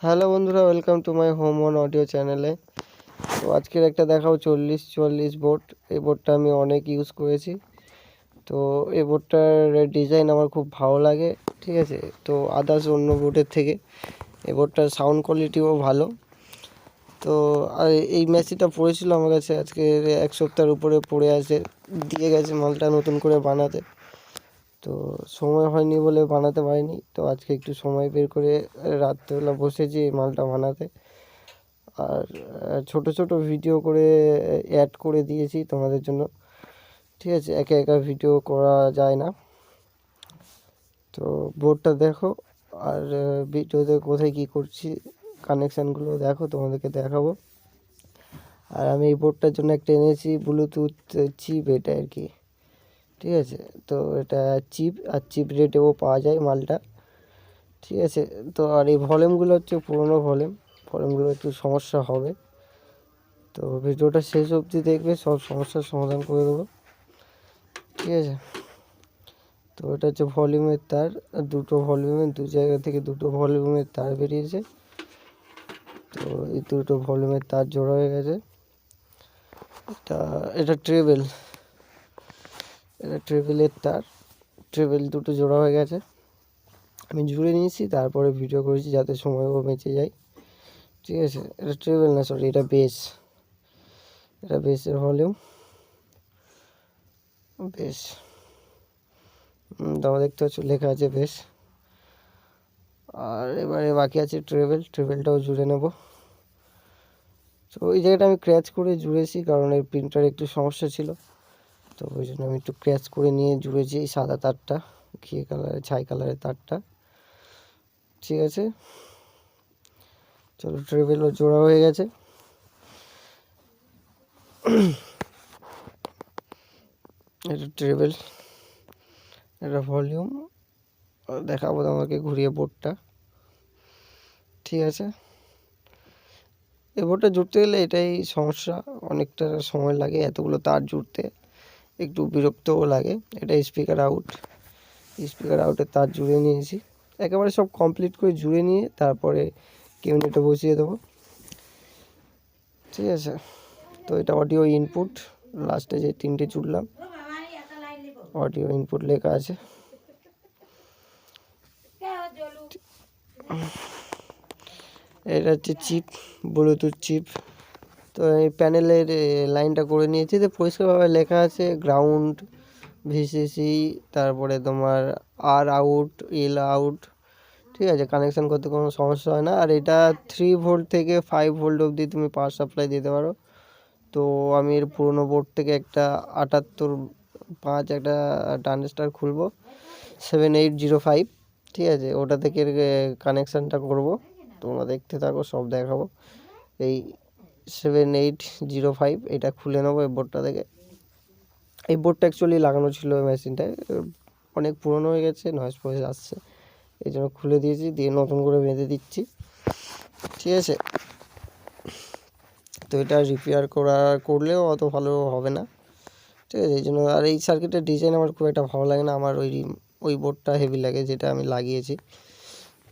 Hello বন্ধুরা, welcome to my home on audio চ্যানেলে। তো আজকের একটা দেখাও 4044 বোর্ড। এই বোর্ডটা আমি অনেক ইউজ করেছি। তো এই বোর্ডটার ডিজাইন আমার খুব ভালো লাগে, ঠিক আছে। তো আদার্স অন্য বোর্ডের থেকে এই বোর্ডটার সাউন্ড কোয়ালিটিও ভালো। তো আর এই মেশিনটা পড়েছিল আমার কাছে আজকে 1 সপ্তাহের উপরে পড়ে আছে, দিয়ে গেছে মালটা নতুন করে বানাতে। তো সময় হয়নি বলে বানাতে পারিনি। তো আজকে একটু সময় বের করে রাত্রেবেলা বসেছি এই মালটা বানাতে। আর ছোট ছোট ভিডিও করে অ্যাড করে দিয়েছি তোমাদের জন্য, ঠিক আছে। একা একা ভিডিও করা যায় না। তো বোর্ডটা দেখো, আর ভিডিওতে কোথায় কী করছি কানেকশানগুলো দেখো, তোমাদেরকে দেখাবো। আর আমি এই বোর্ডটার জন্য একটা এনেছি ব্লুটুথ চিপ, এটা আর কি, ঠিক আছে। তো এটা চিপ, আর চিপ রেটেও পাওয়া যায় মালটা, ঠিক আছে। তো আর এই ভলিউমগুলো হচ্ছে পুরোনো ভলিউমগুলো একটু সমস্যা হবে। তো ভিডিওটা শেষ অবধি দেখবে, সব সমস্যার সমাধান করে দেবো, ঠিক আছে। তো এটা হচ্ছে ভলিউমের তার, দুটো ভলিউমের দু জায়গা থেকে দুটো ভলিউমের তার বেরিয়েছে। তো এই দুটো ভলিউমের তার জোড়া হয়ে গেছে। এটা ট্রেভেলের তার, ট্রেভেল দুটো জোড়া হয়ে গেছে। আমি জুড়ে নিয়েছি, তারপরে ভিডিও করেছি যাতে সময়ও বেঁচে যায়, ঠিক আছে। এটা ট্রেভেল না, সরি, এটা বেসের ভলিউম, বেস। তোমরা দেখতে পাচ্ছ লেখা আছে বেস। আর এবারে বাকি আছে ট্রেভেলটাও জুড়ে নেব। তো ওই জায়গাটা আমি ক্র্যাচ করে জুড়েছি, কারণ এই প্রিন্টার একটু সমস্যা ছিল। তো ওই জন্য আমি একটু ক্র্যাচ করে নিয়ে জুড়েছি এই সাদা তারটা, ছাই কালারের তারটা, ঠিক আছে। চলো, ট্রেভেলও জোড়া হয়ে গেছে। এটা ট্রেভেল, এটা ভলিউম। দেখাবো তোমাকে ঘুরিয়ে বোর্ডটা, ঠিক আছে। এই বোর্ডটা জুড়তে গেলে এটাই সমস্যা, অনেকটা সময় লাগে এতগুলো তার জুড়তে, একটু বিরক্তও লাগে। এটা স্পিকার আউটের তার জুড়ে নিয়েছি, একেবারে সব কমপ্লিট করে জুড়ে নিয়ে তারপরে কেবিনেটে বসিয়ে দেবো, ঠিক আছে। তো এটা অডিও ইনপুট, লাস্টে যে তিনটে জুড়লাম অডিও ইনপুট লেখা আছে। এটা হচ্ছে চিপ, ব্লুটুথ চিপ। তো এই প্যানেলের লাইনটা করে নিয়েছি, তো পরিষ্কারভাবে লেখা আছে গ্রাউন্ড, ভিসিসি, তারপরে তোমার আর আউট, এল আউট, ঠিক আছে। কানেকশান করতে কোনো সমস্যা হয় না। আর এটা 3 ভোল্ট থেকে 5 ভোল্ট অবধি তুমি পাওয়ার সাপ্লাই দিতে পারো। তো আমি এর পুরোনো বোর্ড থেকে একটা 78.5 একটা ট্রানজিস্টার খুলবো, 7805, ঠিক আছে। ওটা থেকে কানেকশানটা করব, তোমরা দেখতে থাকো, সব দেখাবো। এই 7805 এটা খুলে নেবো এই বোর্ডটা থেকে। এই বোর্ডটা অ্যাকচুয়ালি লাগানো ছিল মেশিনটায়, অনেক পুরনো হয়ে গেছে, নয়েজ ফয়েজ আসছে, এই জন্য খুলে দিয়েছি, দিয়ে নতুন করে বেঁধে দিচ্ছি, ঠিক আছে। তো এটা রিপেয়ার করলেও অত ভালো হবে না, ঠিক আছে। এই জন্য, আর এই সার্কিটের ডিজাইন আমার খুব একটা ভালো লাগে না, আমার ওই বোর্ডটা হেভি লাগে যেটা আমি লাগিয়েছি।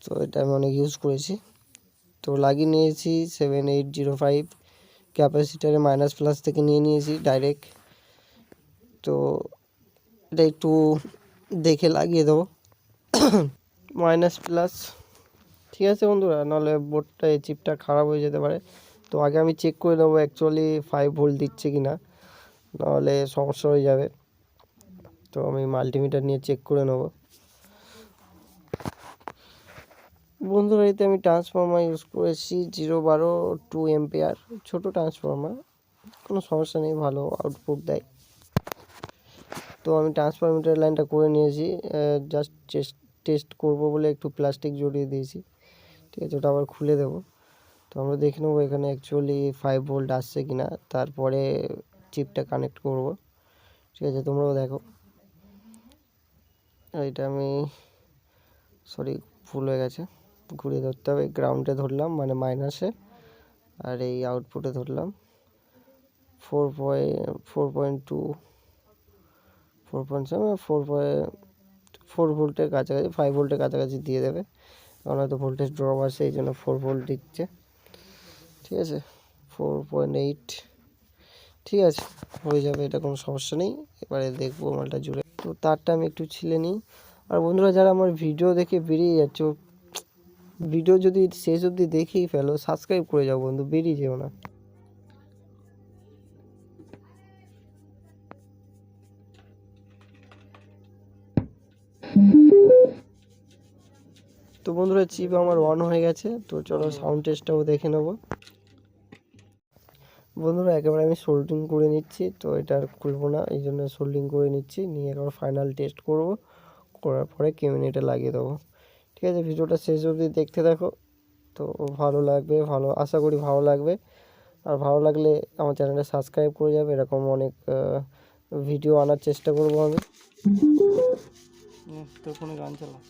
তো এটা আমি অনেক ইউজ করেছি। তো লাগিয়ে নিয়েছি 7805, ক্যাপাসিটারে মাইনাস প্লাস থেকে নিয়ে নিয়েছি ডাইরেক্ট। তো এটা একটু দেখে লাগিয়ে দেবো মাইনাস প্লাস, ঠিক আছে বন্ধুরা, নাহলে বোর্ডটা এই চিপটা খারাপ হয়ে যেতে পারে। তো আগে আমি চেক করে নেবো অ্যাকচুয়ালি 5 ভোল্ট দিচ্ছে কি না, নাহলে সমস্যা হয়ে যাবে। তো আমি মাল্টিমিটার নিয়ে চেক করে নেব। বন্ধুরা, এতে আমি ট্রান্সফর্মার ইউজ করেছি 012 2 এম্পিয়ার, ছোটো ট্রান্সফর্মার, কোনো সমস্যা নেই, ভালো আউটপুট দেয়। তো আমি ট্রান্সফরমেটর লাইনটা করে নিয়েছি, জাস্ট টেস্ট করব বলে একটু প্লাস্টিক জড়িয়ে দিয়েছি, ঠিক আছে। ওটা আবার খুলে দেবো। তো আমরা দেখে নেবো এখানে অ্যাকচুয়ালি 5 ভোল্ট আসছে কি না, তারপরে চিপটা কানেক্ট করব, ঠিক আছে। তোমরাও দেখো। এটা আমি, সরি, ভুল হয়ে গেছে, ঘুরিয়ে ধরতে হবে। গ্রাউন্ডে ধরলাম মানে মাইনাসে, আর এই আউটপুটে ধরলাম 4.2, 4.7, 4 ভোল্টের কাছাকাছি, 5 ভোল্টের কাছাকাছি দিয়ে দেবে। কারণ হয়তো ভোল্টেজ ড্রপ আছে, এই জন্য 4 ভোল্ট দিচ্ছে। ঠিক আছে, 4.8, ঠিক আছে, হয়ে যাবে, এটা কোনো সমস্যা নেই। এবারে দেখবো মালটা জুড়ে। তো তারটা আমি একটু ছিলে নিই। আর বন্ধুরা, যারা আমার ভিডিও দেখে বেরিয়ে যাচ্ছ, ভিডিও যদি শেষ অবধি দেখেই ফেলো, সাবস্ক্রাইব করে যাও বন্ধু, বেরিয়ে যেও না। তো বন্ধুরা, চিপ আমার অন হয়ে গেছে। তো চলো সাউন্ড টেস্টটাও দেখে নেবো। বন্ধুরা, একেবারে আমি সোল্ডিং করে নিচ্ছি। তো এটা আর খুলবো না, এই জন্য সোল্ডিং করে নিচ্ছি, নিয়ে একবার ফাইনাল টেস্ট করব, করার পরে কেবিনেটে লাগিয়ে দেবো। ঠিক আছে, ভিডিওটা শেষ অবধি দেখতে থাকো। তো ভালো লাগবে, ভালো আশা করি ভালো লাগবে। আর ভালো লাগলে আমার চ্যানেলটা সাবস্ক্রাইব করে যাবে। এরকম অনেক ভিডিও আনার চেষ্টা করবো আমি। তোর ফোনে গান চালা।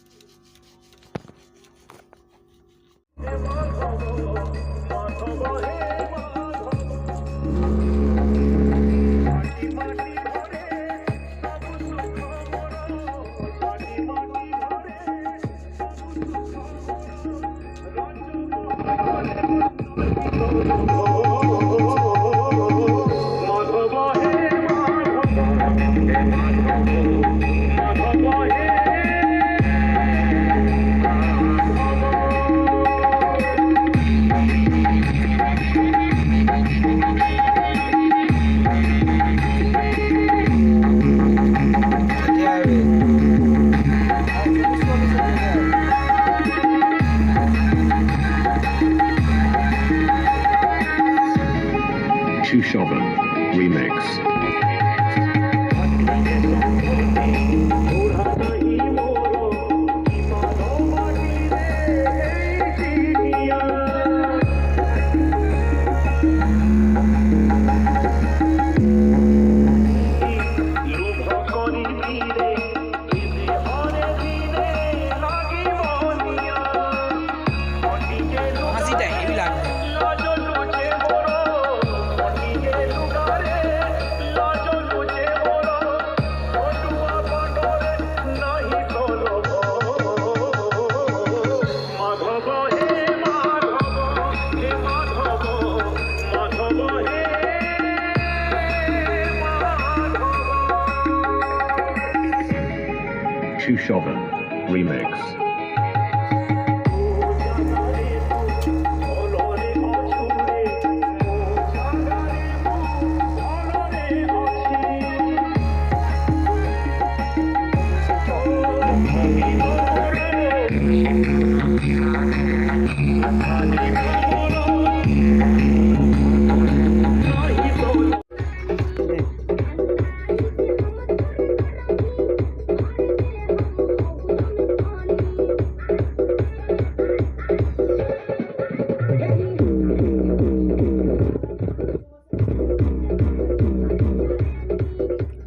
Shoven Remix. Shoven Remix.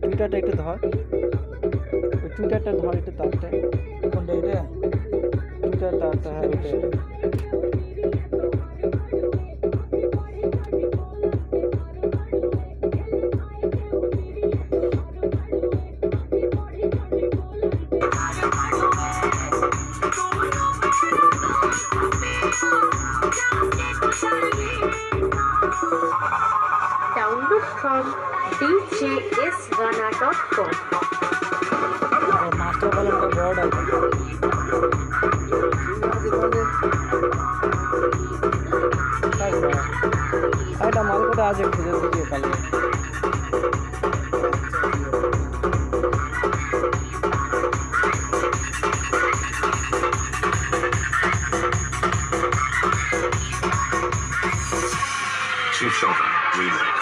টুইটারটা একটু ধর, ওই টুইটারটা ধর, একটু তারটা। কোনটা এটা? টুইটার তারটা, হ্যাঁ ওইটা। Download from djsghana.com. মাস্টার কলমটা বড় আছে। এটা মাল কোথায় আছে খুঁজে খুঁজে পারলে। Shoven Remix.